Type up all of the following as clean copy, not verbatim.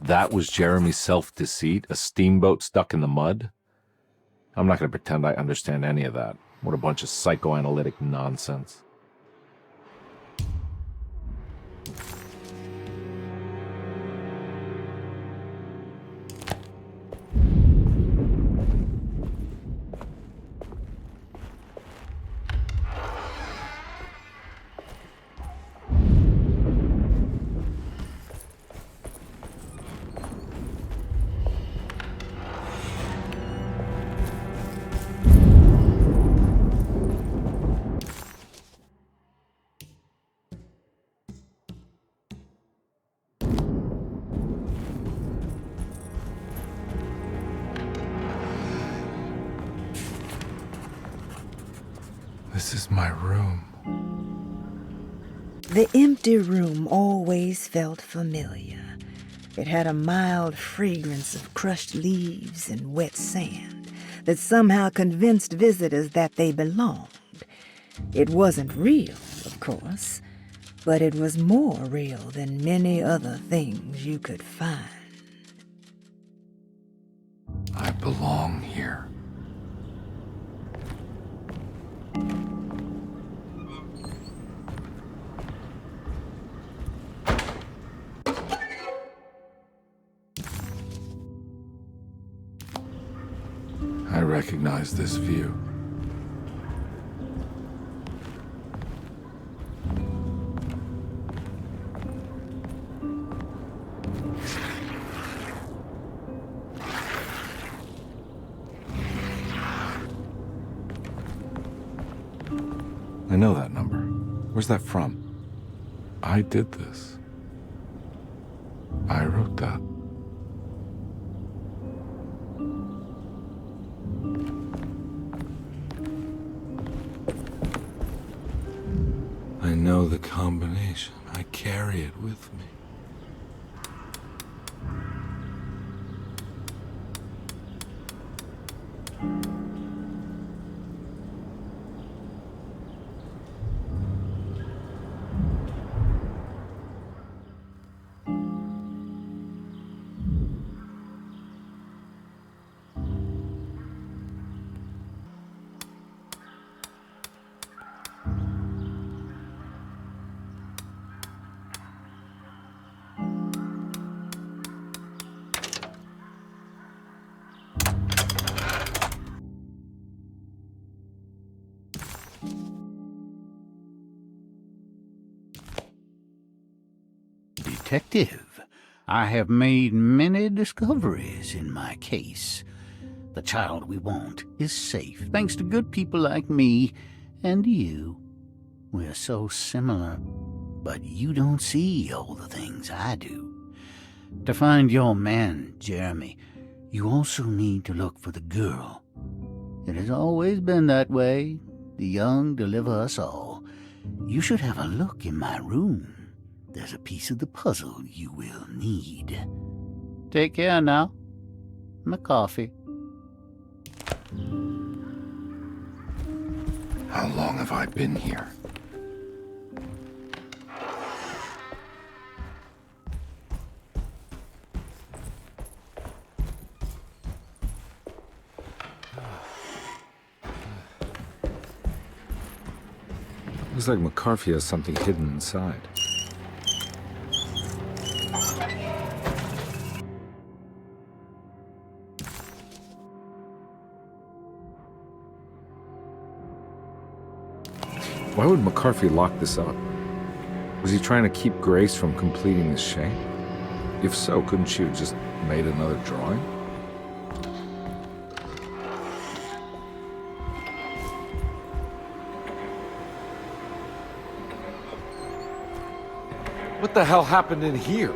That was Jeremy's self-deceit? A steamboat stuck in the mud? I'm not going to pretend I understand any of that. What a bunch of psychoanalytic nonsense. This is my room. The empty room always felt familiar. It had a mild fragrance of crushed leaves and wet sand that somehow convinced visitors that they belonged. It wasn't real, of course, but it was more real than many other things you could find. I belong here. I recognize this view. I know that number. Where's that from? I did this. I wrote that. I know the combination. I carry it with me. Detective, I have made many discoveries in my case. The child we want is safe, thanks to good people like me and you. We're so similar, but you don't see all the things I do. To find your man, Jeremy, you also need to look for the girl. It has always been that way. The young deliver us all. You should have a look in my room. There's a piece of the puzzle you will need. Take care now. My coffee. How long have I been here? Looks like McCarthy has something hidden inside. Why would McCarthy lock this up? Was he trying to keep Grace from completing the shape? If so, couldn't she have just made another drawing? What the hell happened in here?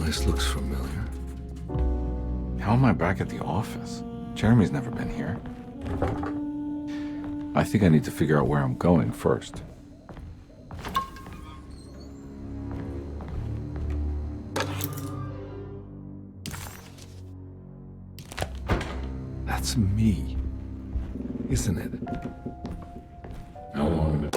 Place looks familiar. How am I back at the office? Jeremy's never been here. I think I need to figure out where I'm going first. That's me, isn't it? How long?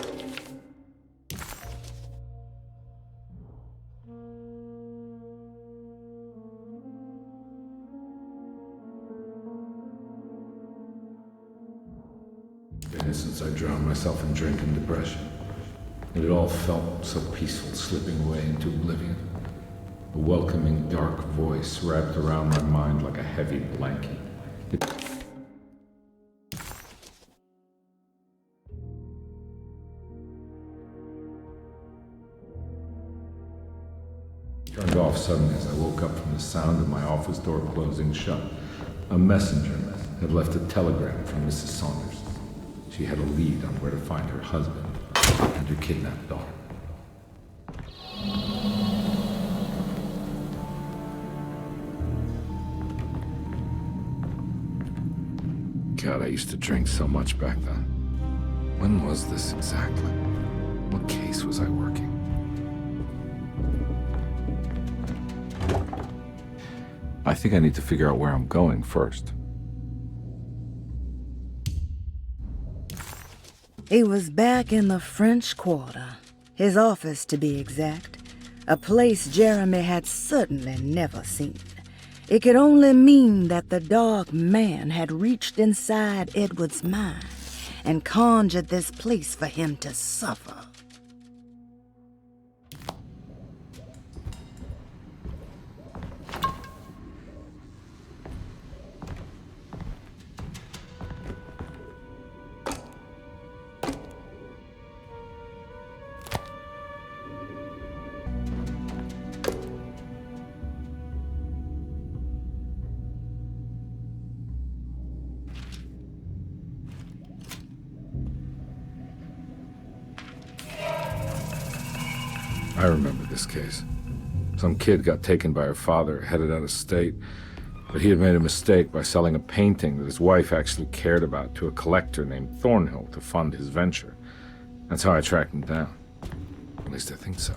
Since I drowned myself in drink and depression. It all felt so peaceful, slipping away into oblivion. A welcoming, dark voice wrapped around my mind like a heavy blanket. It turned off suddenly as I woke up from the sound of my office door closing shut. A messenger had left a telegram from Mrs. Saunders. She had a lead on where to find her husband and her kidnapped daughter. God, I used to drink so much back then. When was this exactly? What case was I working? I think I need to figure out where I'm going first. He was back in the French Quarter, his office to be exact, a place Jeremy had certainly never seen. It could only mean that the dark man had reached inside Edward's mind and conjured this place for him to suffer. I remember this case. Some kid got taken by her father, headed out of state, but he had made a mistake by selling a painting that his wife actually cared about to a collector named Thornhill to fund his venture. That's how I tracked him down. At least I think so.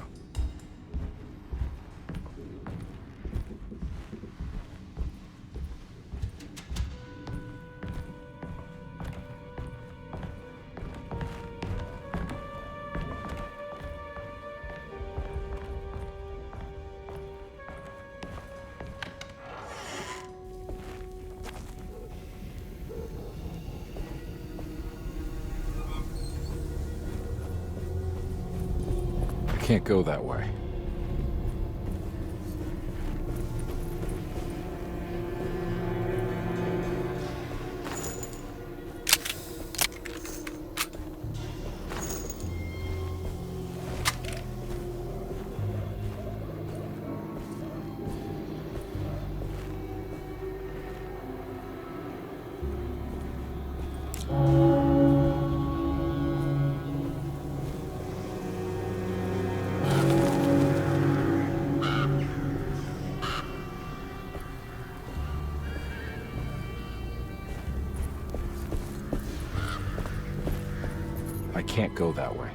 I can't go that way. I can't go that way.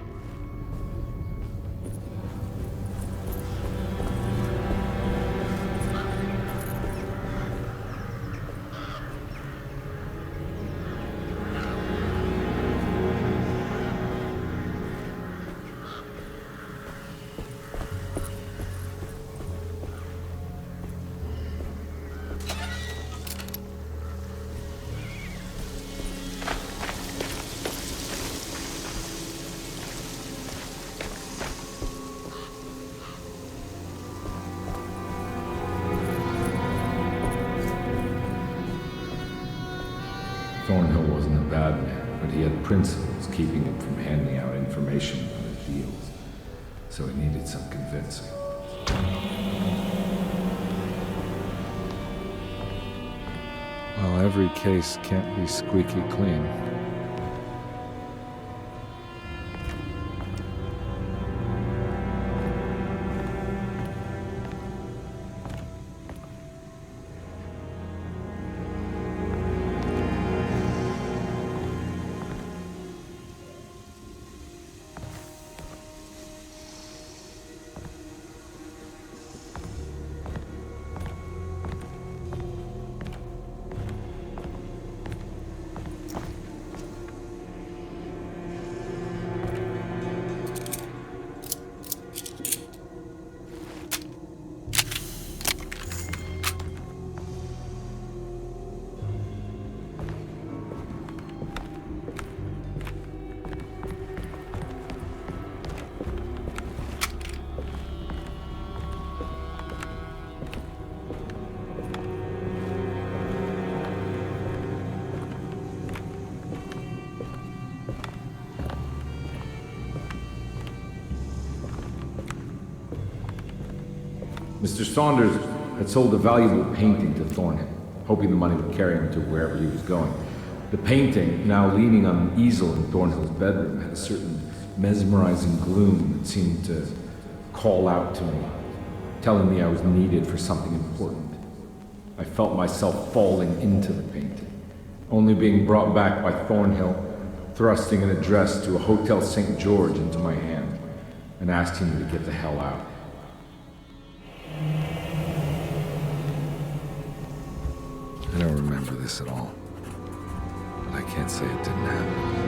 Thornhill wasn't a bad man, but he had principles keeping him from handing out information about his deals. So he needed some convincing. Well, every case can't be squeaky clean. Mr. Saunders had sold a valuable painting to Thornhill, hoping the money would carry him to wherever he was going. The painting, now leaning on an easel in Thornhill's bedroom, had a certain mesmerizing gloom that seemed to call out to me, telling me I was needed for something important. I felt myself falling into the painting, only being brought back by Thornhill, thrusting an address to a Hotel St. George into my hand and asking me to get the hell out. I don't remember this at all, but I can't say it didn't happen.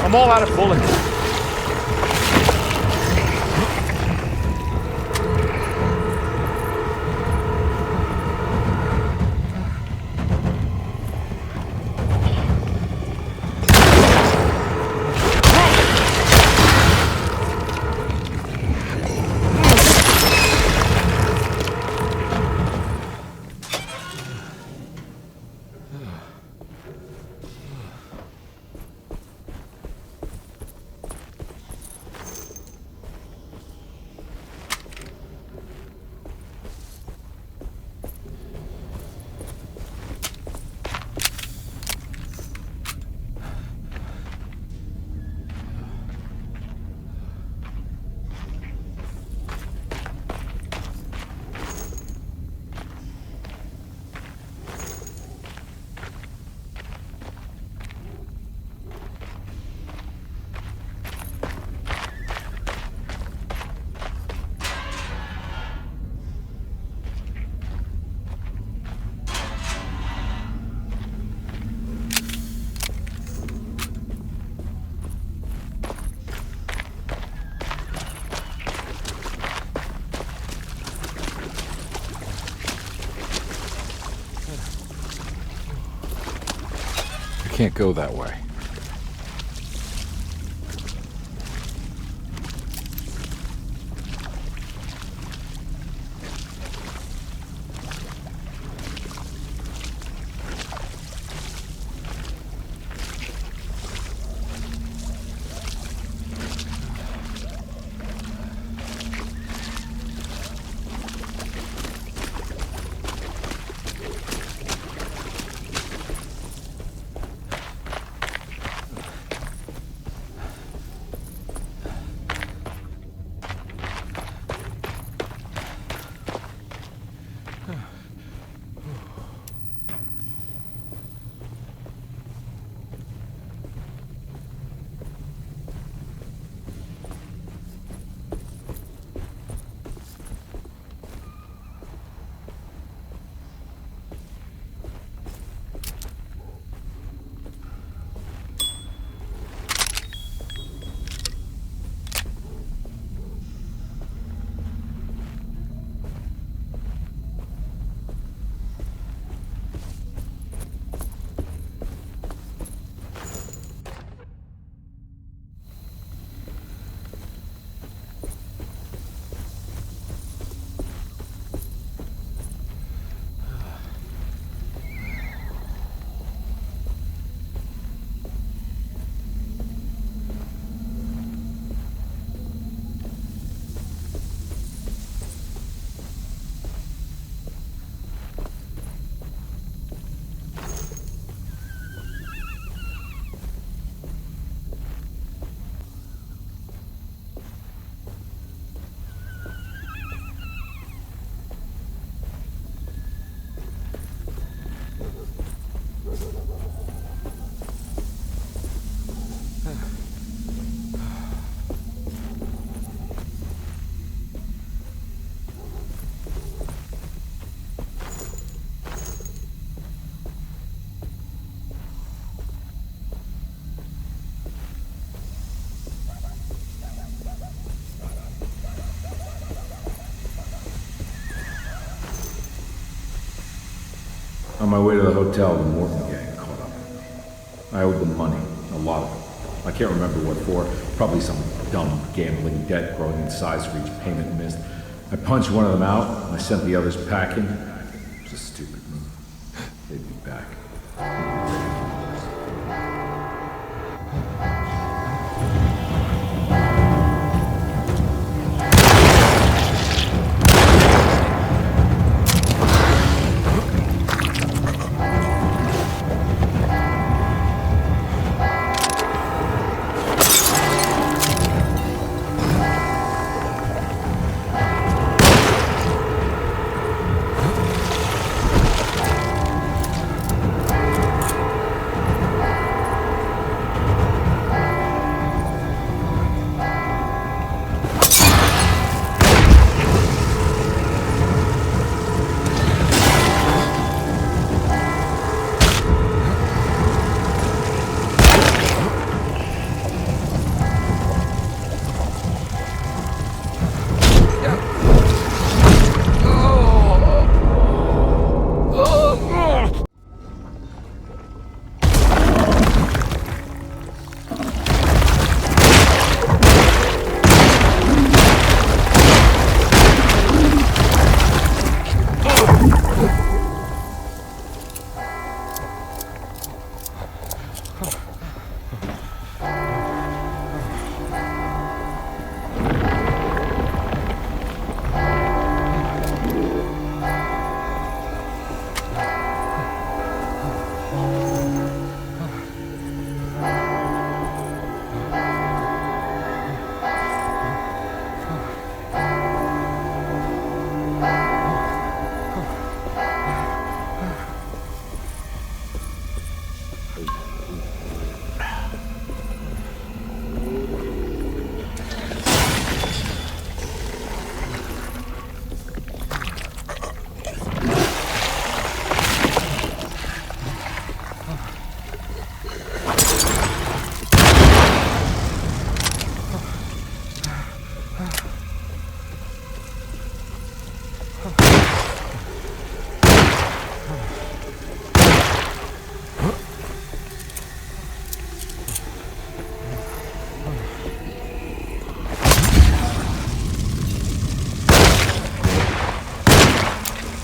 I'm all out of bullets. can't go that way. On my way to the hotel, the Morton gang caught up. I owed them money, a lot of it. I can't remember what for, probably some dumb gambling debt growing in size for each payment missed. I punched one of them out, and I sent the others packing. It was a stupid move. They'd be back.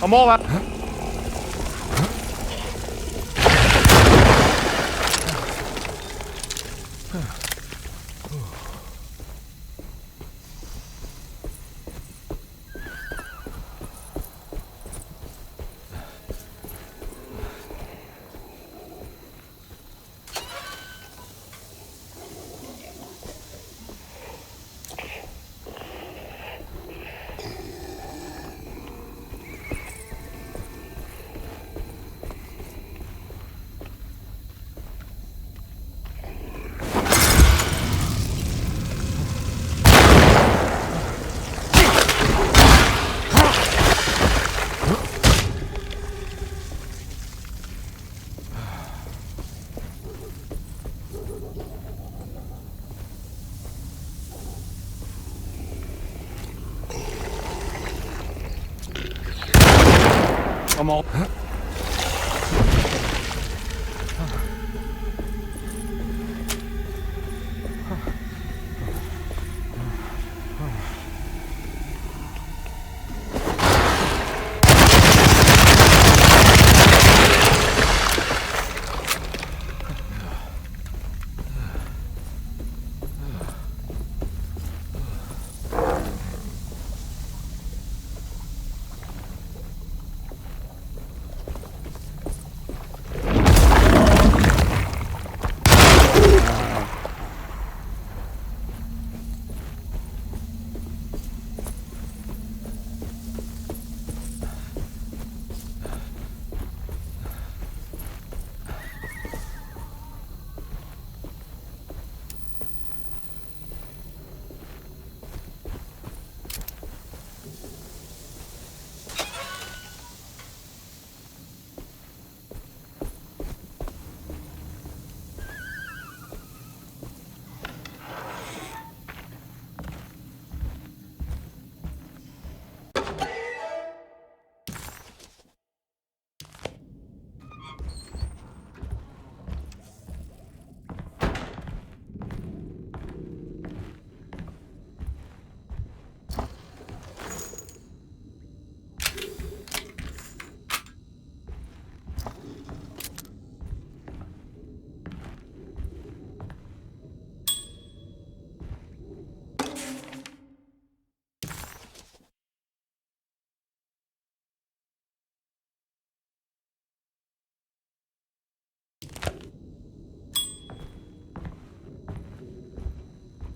I'm all out. I'm all.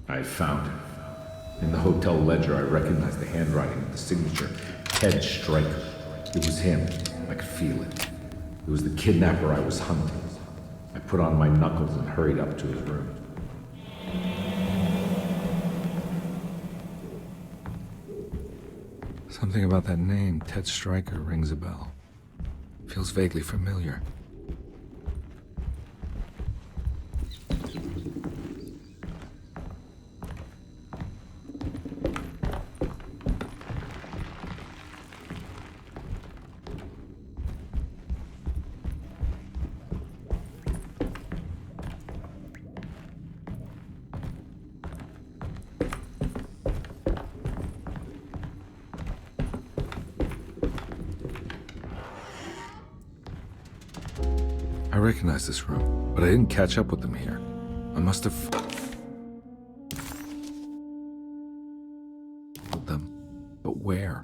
I found him. In the hotel ledger, I recognized the handwriting of the signature, Ted Stryker. It was him. I could feel it. It was the kidnapper I was hunting. I put on my knuckles and hurried up to his room. Something about that name, Ted Stryker, rings a bell. Feels vaguely familiar. I recognize this room, but I didn't catch up with them here. I must have... them. But where?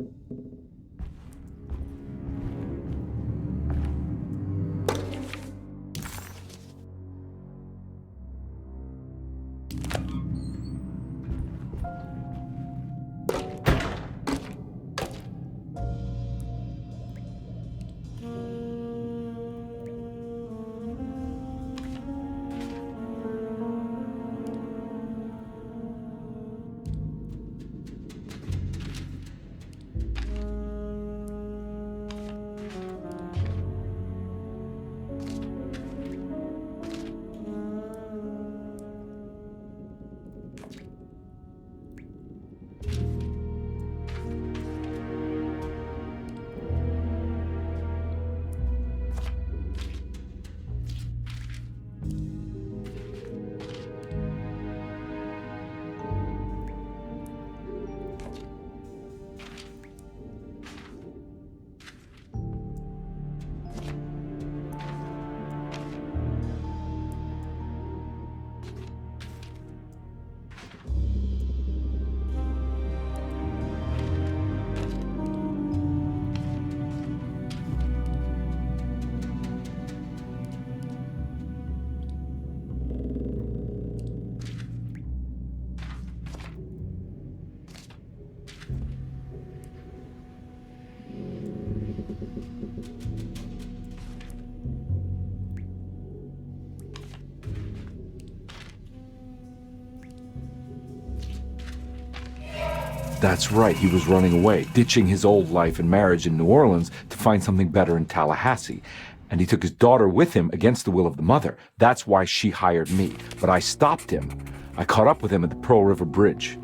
That's right, he was running away, ditching his old life and marriage in New Orleans to find something better in Tallahassee. And he took his daughter with him against the will of the mother. That's why she hired me. But I stopped him. I caught up with him at the Pearl River Bridge.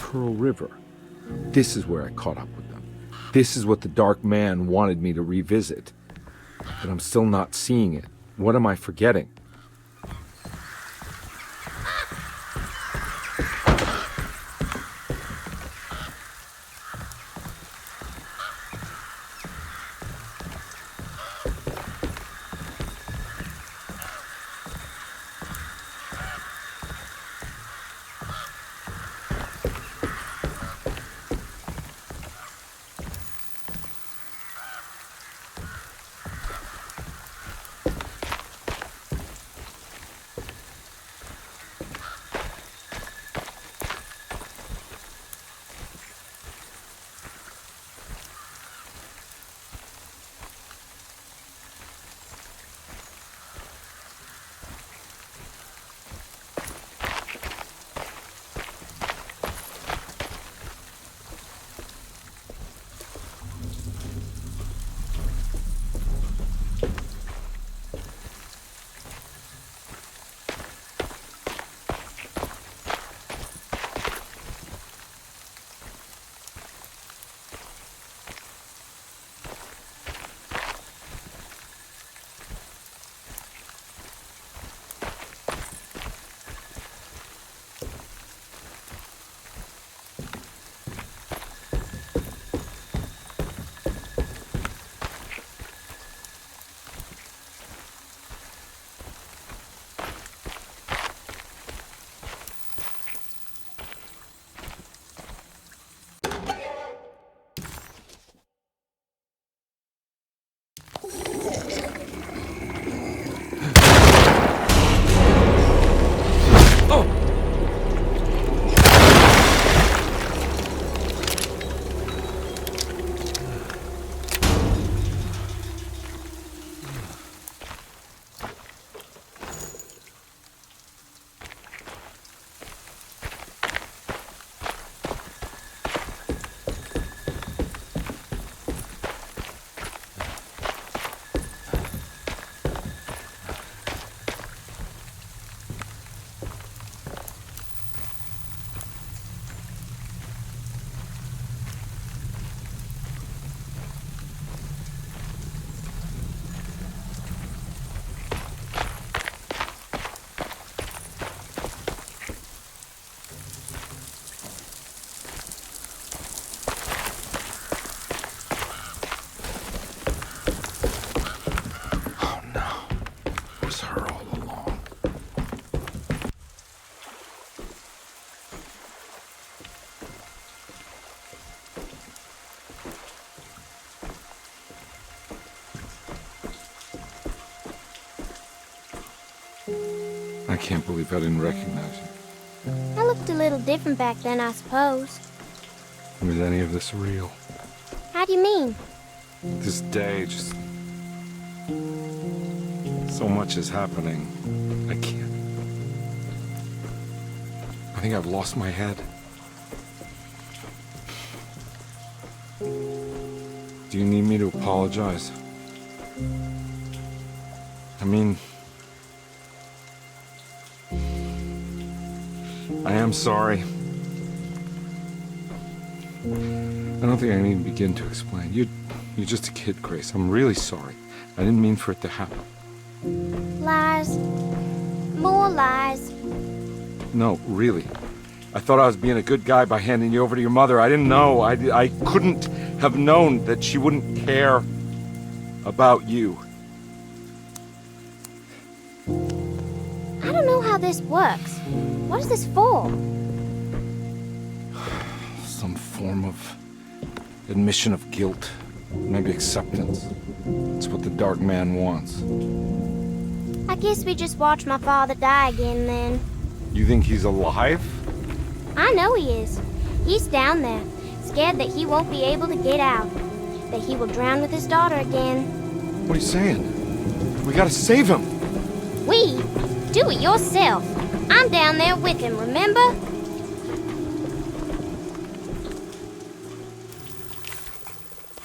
Pearl River. This is where I caught up with them. This is what the Dark Man wanted me to revisit. But I'm still not seeing it. What am I forgetting? I can't believe I didn't recognize you. I looked a little different back then, I suppose. Was any of this real? How do you mean? This day, just... so much is happening. I can't... I think I've lost my head. Do you need me to apologize? I mean... I am sorry. I don't think I need to begin to explain. You're just a kid, Grace. I'm really sorry. I didn't mean for it to happen. Lies. More lies. No, really. I thought I was being a good guy by handing you over to your mother. I didn't know. I couldn't have known that she wouldn't care about you. I don't know how this works. What is this for? Some form of admission of guilt. Maybe acceptance. It's what the Dark Man wants. I guess we just watched my father die again then. You think he's alive? I know he is. He's down there, scared that he won't be able to get out. That he will drown with his daughter again. What are you saying? We gotta save him. We? Do it yourself. I'm down there with him, remember?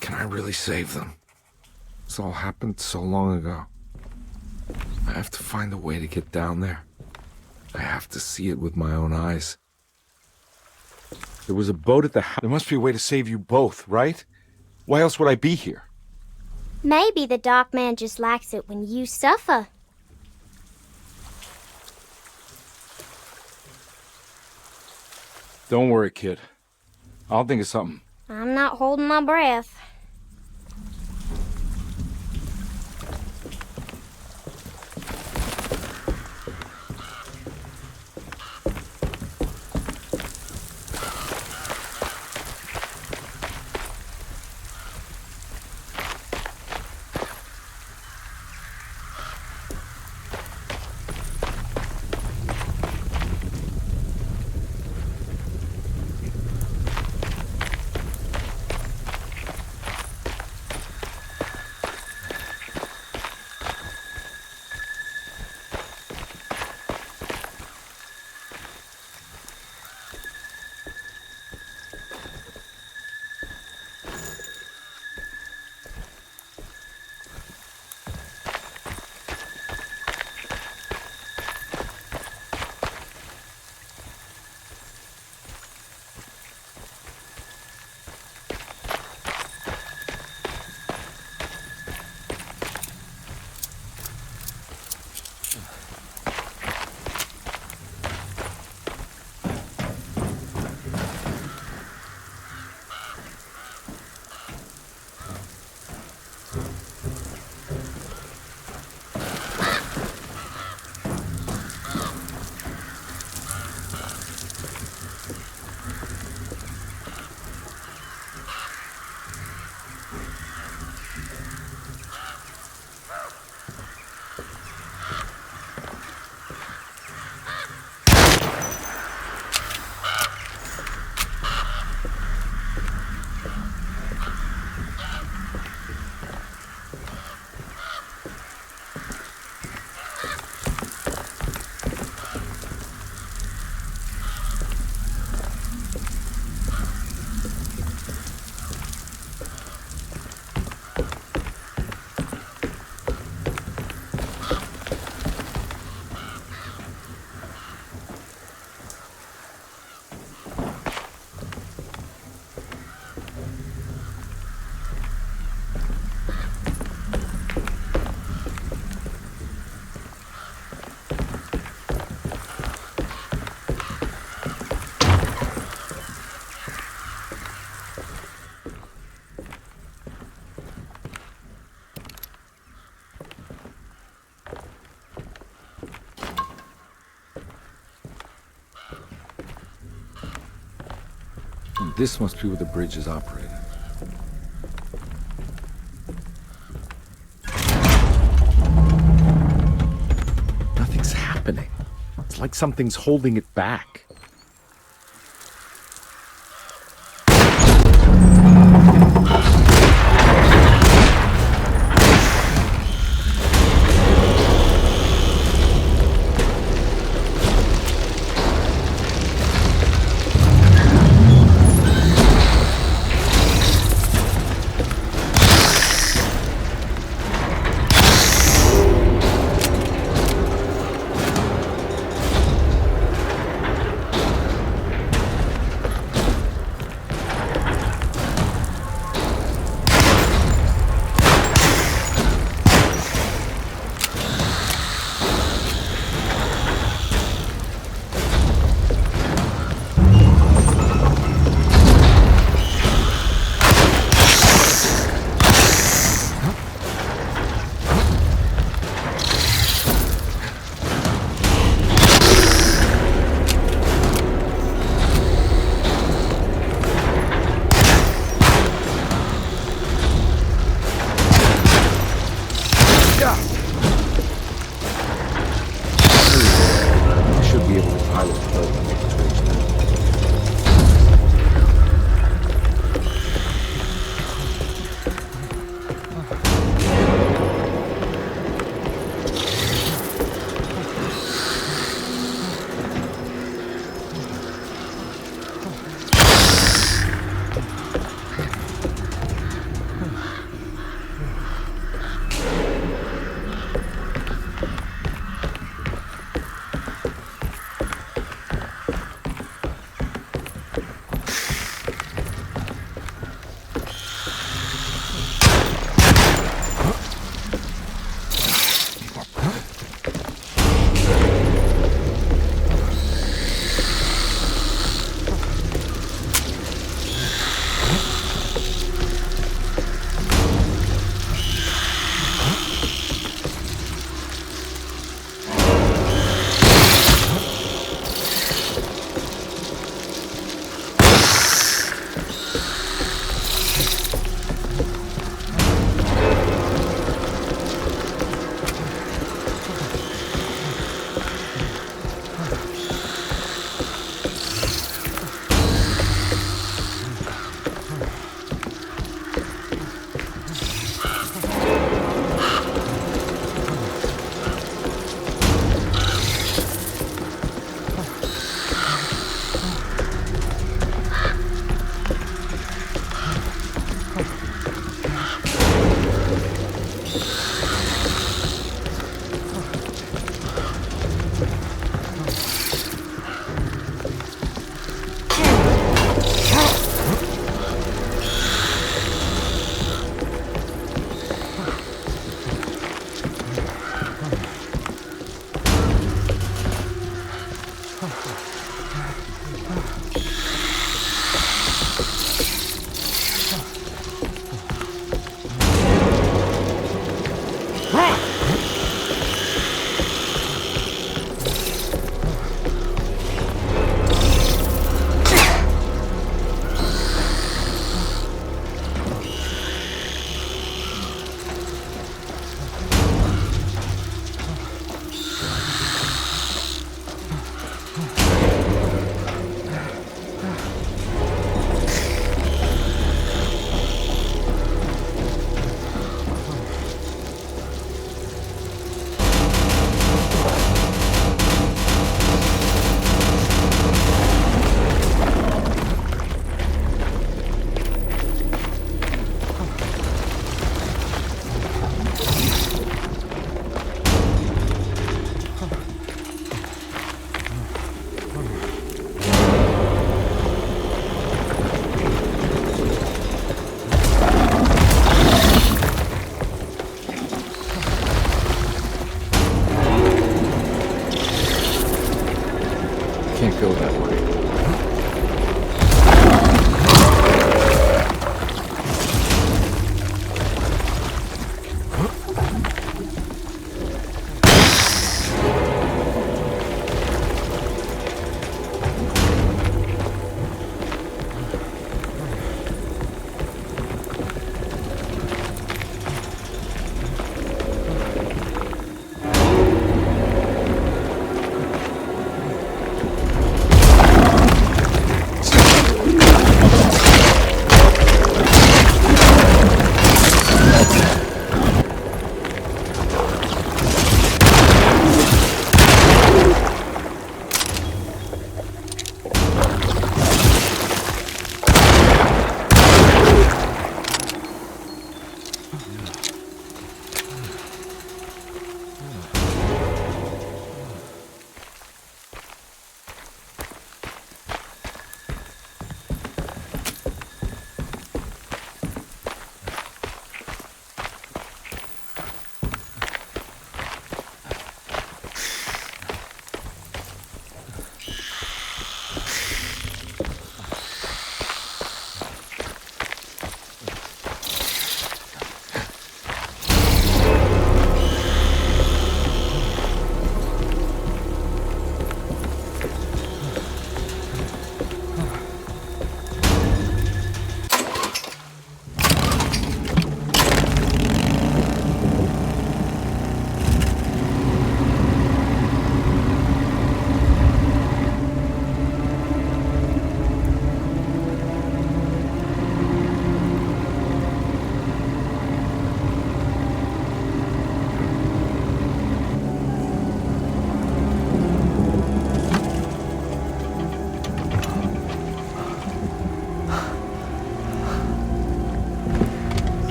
Can I really save them? This all happened so long ago. I have to find a way to get down there. I have to see it with my own eyes. There was a boat at the house. There must be a way to save you both, right? Why else would I be here? Maybe the Dark Man just likes it when you suffer. Don't worry, kid. I'll think of something. I'm not holding my breath. This must be where the bridge is operated. Nothing's happening. It's like something's holding it back. Can't go that way.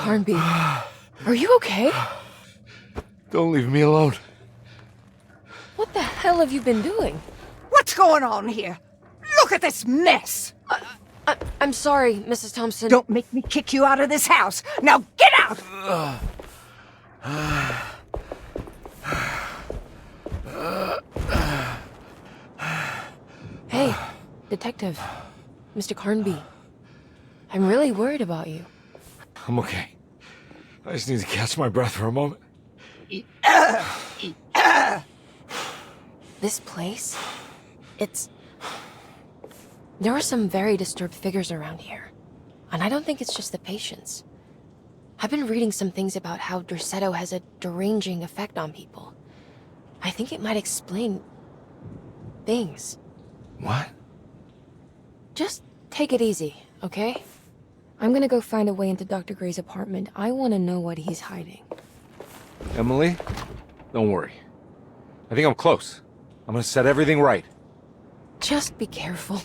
Carnby, are you okay? Don't leave me alone. What the hell have you been doing? What's going on here? Look at this mess! I'm sorry, Mrs. Thompson. Don't make me kick you out of this house. Now get out! Hey, Detective. Mr. Carnby. I'm really worried about you. I'm okay. I just need to catch my breath for a moment. This place? There are some very disturbed figures around here. And I don't think it's just the patients. I've been reading some things about how Derceto has a deranging effect on people. I think it might explain things. What? Just take it easy, okay? I'm gonna go find a way into Dr. Gray's apartment. I want to know what he's hiding. Emily, don't worry. I think I'm close. I'm gonna set everything right. Just be careful.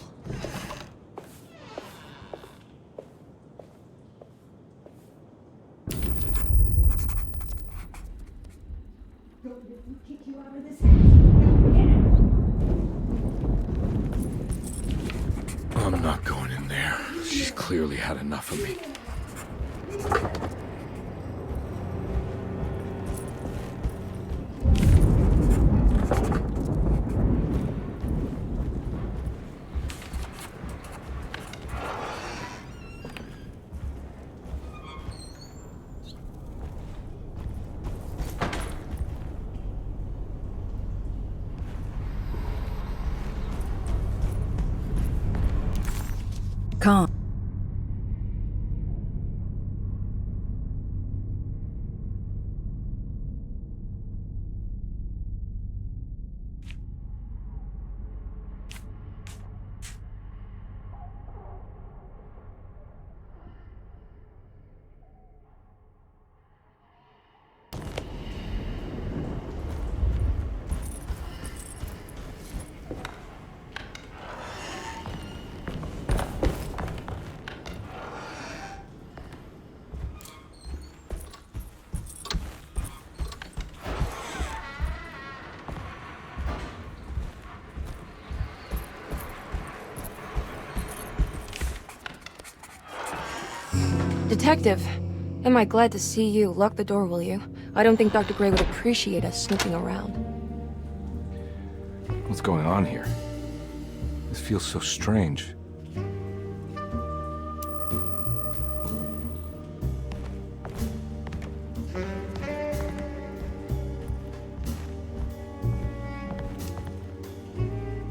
I'm not going in there. She's clearly had enough of me. Calm. Detective, am I glad to see you? Lock the door, will you? I don't think Dr. Gray would appreciate us snooping around. What's going on here? This feels so strange.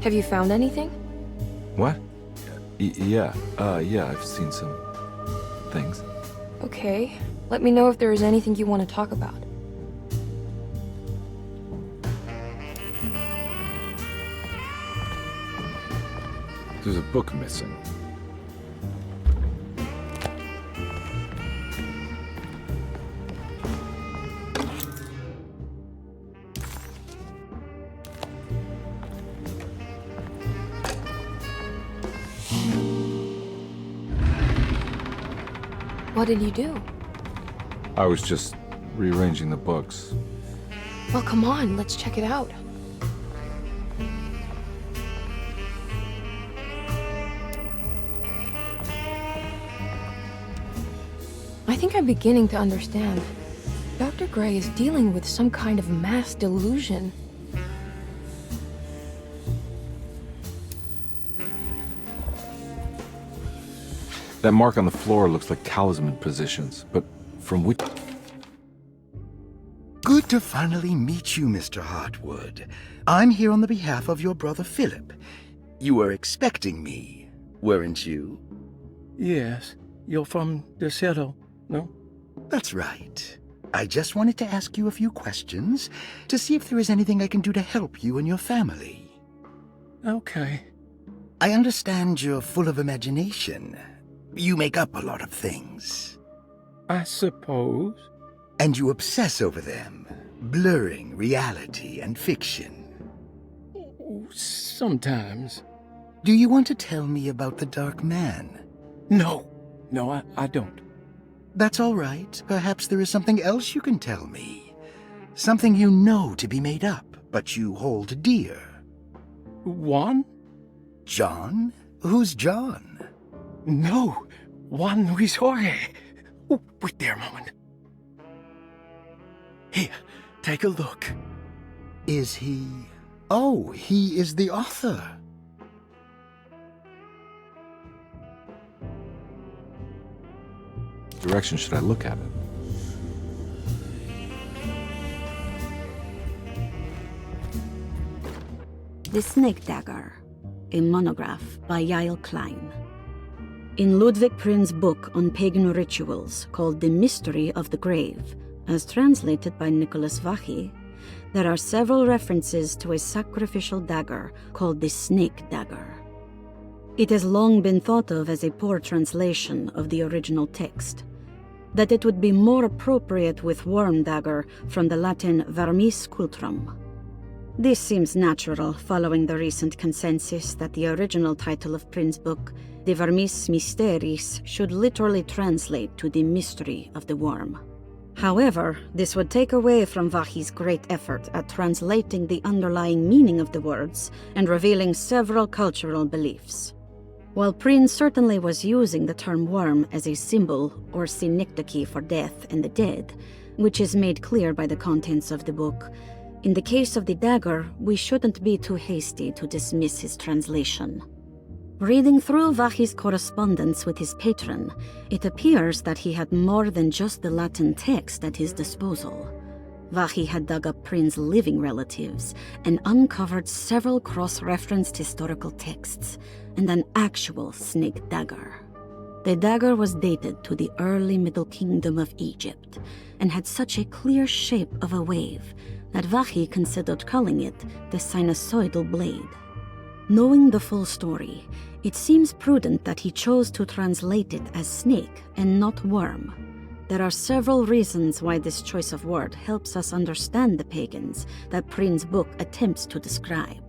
Have you found anything? What? Yeah, I've seen some things. Okay. Let me know if there is anything you want to talk about. There's a book missing. What did you do? I was just rearranging the books. Well, come on, let's check it out. I think I'm beginning to understand. Dr. Gray is dealing with some kind of mass delusion. That mark on the floor looks like talisman positions, but from which... Good to finally meet you, Mr. Hartwood. I'm here on the behalf of your brother Philip. You were expecting me, weren't you? Yes. You're from Derceto, no? That's right. I just wanted to ask you a few questions to see if there is anything I can do to help you and your family. Okay. I understand you're full of imagination. You make up a lot of things. I suppose. And you obsess over them, blurring reality and fiction. Sometimes. Do you want to tell me about the Dark Man? No, I don't. That's all right. Perhaps there is something else you can tell me. Something you know to be made up, but you hold dear. Juan? John? Who's John? No, Juan Luis Jorge. Oh, wait there a moment. Here, take a look. Is he... Oh, he is the author. direction should I look at it? The Snake Dagger, a monograph by Yael Klein. In Ludwig Prin's book on pagan rituals called The Mystery of the Grave, as translated by Nicholas Vachy, there are several references to a sacrificial dagger called the Snake Dagger. It has long been thought of as a poor translation of the original text, that it would be more appropriate with worm dagger from the Latin vermis cultrum. This seems natural, following the recent consensus that the original title of Prin's book, De Vermis Mysteris, should literally translate to The Mystery of the Worm. However, this would take away from Vahi's great effort at translating the underlying meaning of the words and revealing several cultural beliefs. While Prin certainly was using the term worm as a symbol or synecdoche for death and the dead, which is made clear by the contents of the book, in the case of the dagger, we shouldn't be too hasty to dismiss his translation. Reading through Vahi's correspondence with his patron, it appears that he had more than just the Latin text at his disposal. Vahi had dug up Prin's living relatives and uncovered several cross-referenced historical texts and an actual snake dagger. The dagger was dated to the early Middle Kingdom of Egypt and had such a clear shape of a wave that Vahi considered calling it the sinusoidal blade. Knowing the full story, it seems prudent that he chose to translate it as snake and not worm. There are several reasons why this choice of word helps us understand the pagans that Prin's book attempts to describe.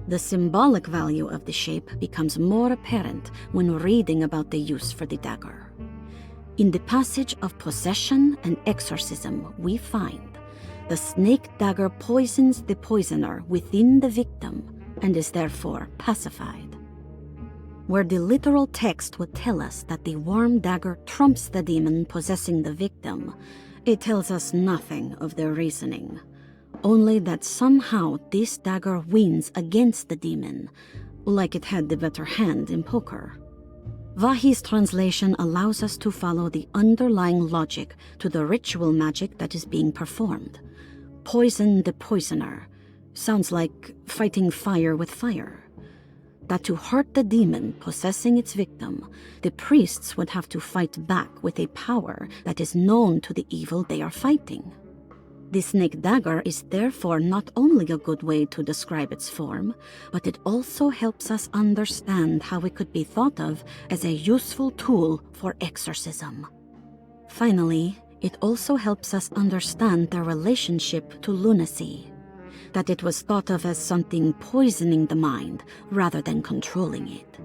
The symbolic value of the shape becomes more apparent when reading about the use for the dagger. In the passage of possession and exorcism, we find the snake dagger poisons the poisoner within the victim and is therefore pacified. Where the literal text would tell us that the worm dagger trumps the demon possessing the victim, it tells us nothing of their reasoning. Only that somehow this dagger wins against the demon, like it had the better hand in poker. Vahi's translation allows us to follow the underlying logic to the ritual magic that is being performed. Poison the poisoner sounds like fighting fire with fire. That to hurt the demon possessing its victim, the priests would have to fight back with a power that is known to the evil they are fighting. The snake dagger is therefore not only a good way to describe its form, but it also helps us understand how it could be thought of as a useful tool for exorcism. Finally, it also helps us understand their relationship to lunacy, that it was thought of as something poisoning the mind rather than controlling it.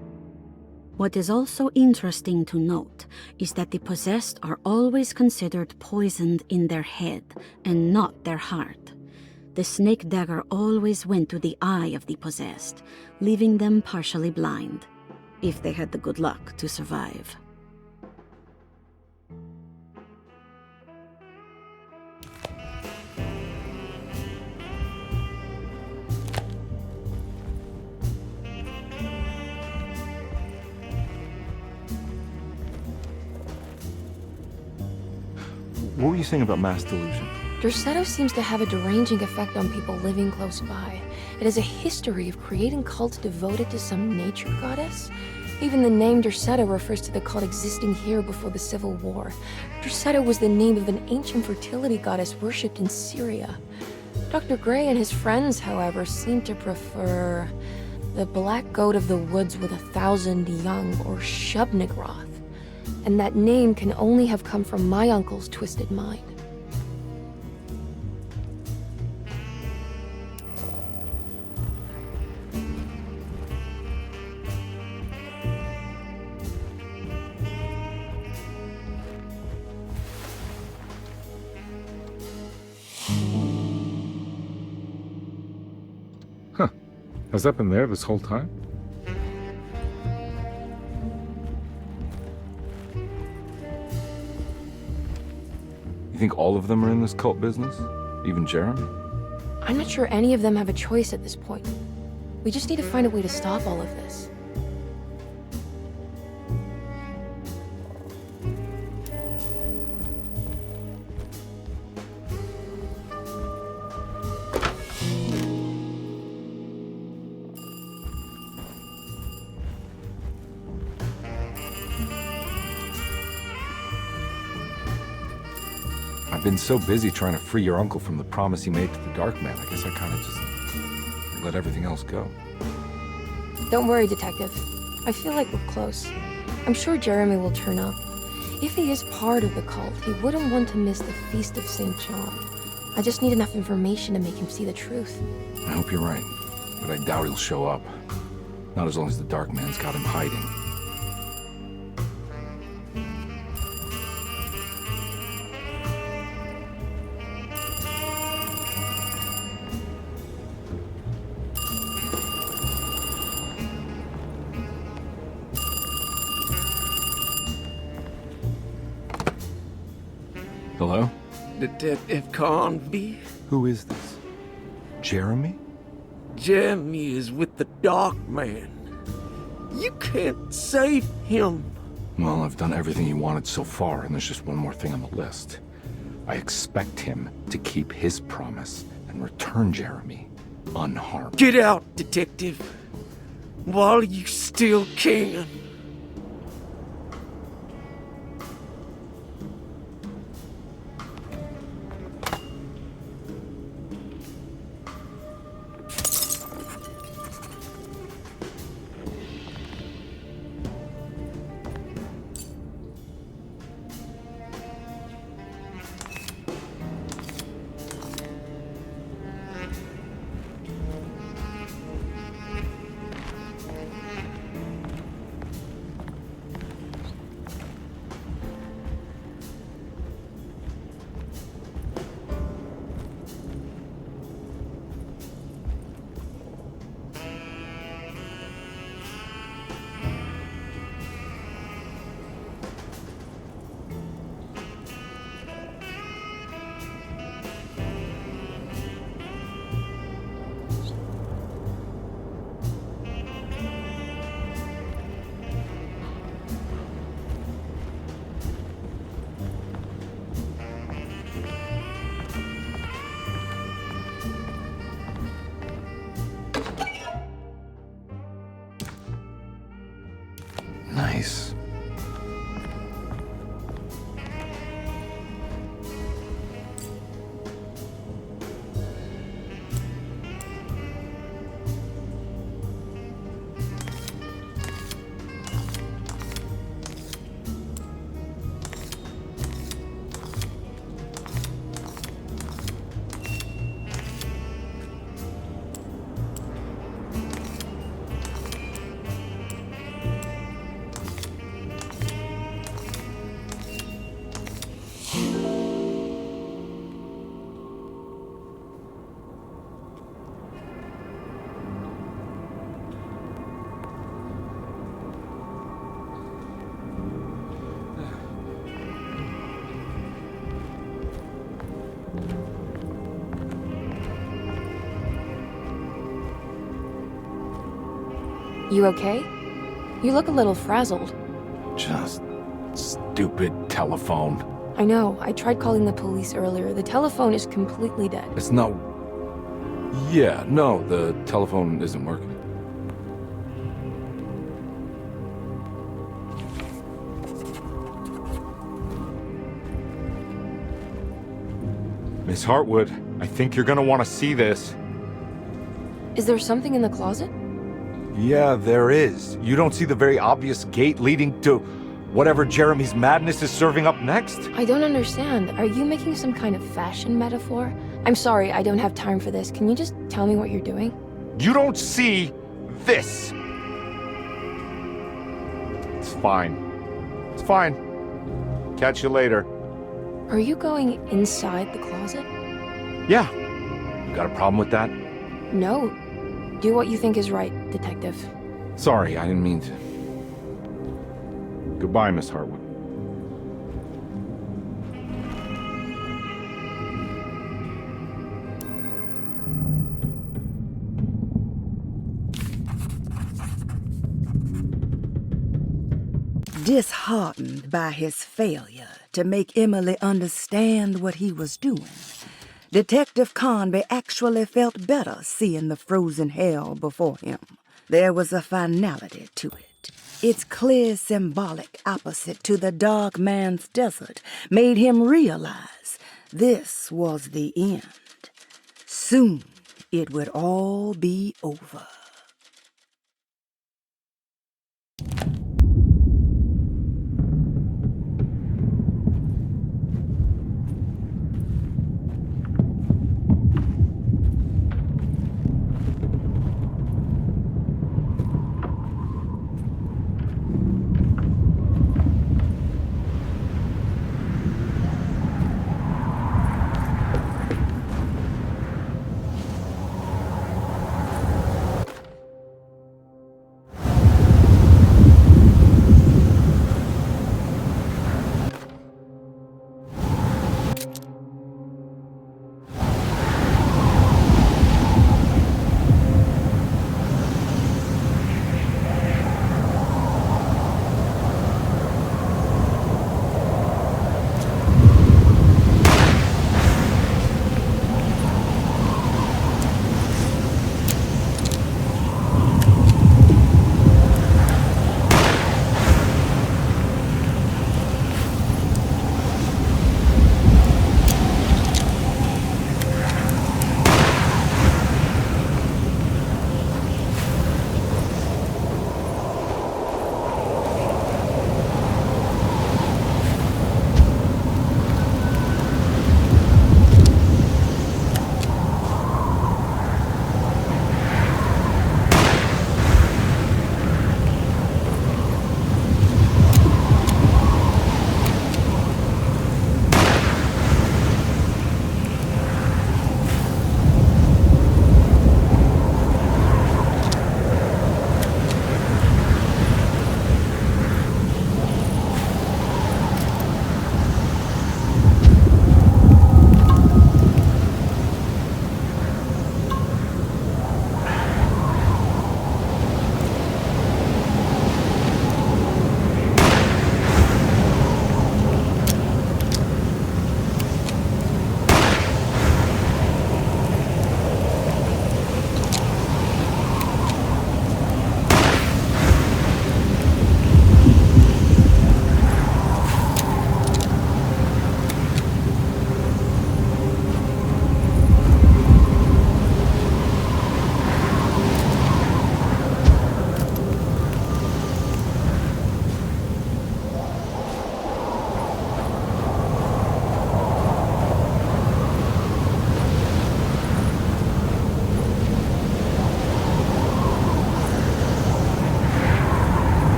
What is also interesting to note is that the possessed are always considered poisoned in their head and not their heart. The snake dagger always went to the eye of the possessed, leaving them partially blind, if they had the good luck to survive. What were you saying about mass delusion? Derceto seems to have a deranging effect on people living close by. It has a history of creating cults devoted to some nature goddess. Even the name Derceto refers to the cult existing here before the Civil War. Derceto was the name of an ancient fertility goddess worshipped in Syria. Dr. Gray and his friends, however, seem to prefer the black goat of the woods with 1,000 young, or Shub-Nigroth. And that name can only have come from my uncle's twisted mind. Huh. Has that been there this whole time? You think all of them are in this cult business? Even Jeremy? I'm not sure any of them have a choice at this point. We just need to find a way to stop all of this. I've been so busy trying to free your uncle from the promise he made to the Dark Man, I guess I kind of just let everything else go. Don't worry, Detective. I feel like we're close. I'm sure Jeremy will turn up. If he is part of the cult, he wouldn't want to miss the Feast of St. John. I just need enough information to make him see the truth. I hope you're right, but I doubt he'll show up. Not as long as the Dark Man's got him hiding. Hello? Detective Conby? Who is this? Jeremy? Jeremy is with the Dark Man. You can't save him. Well, I've done everything he wanted so far, and there's just one more thing on the list. I expect him to keep his promise and return Jeremy unharmed. Get out, Detective. While you still can. Nice. You okay? You look a little frazzled. Just stupid telephone. I know. I tried calling the police earlier. The telephone is completely dead. It's not... Yeah, no, the telephone isn't working. Miss Hartwood, I think you're gonna want to see this. Is there something in the closet? Yeah, there is. You don't see the very obvious gate leading to whatever Jeremy's madness is serving up next? I don't understand. Are you making some kind of fashion metaphor? I'm sorry, I don't have time for this. Can you just tell me what you're doing? You don't see this. It's fine. It's fine. Catch you later. Are you going inside the closet? Yeah. You got a problem with that? No. Do what you think is right, Detective. Sorry, I didn't mean to. Goodbye, Miss Hartwood. Disheartened by his failure to make Emily understand what he was doing, Detective Conby actually felt better seeing the frozen hell before him. There was a finality to it. Its clear symbolic opposite to the Dark Man's desert made him realize this was the end. Soon it would all be over.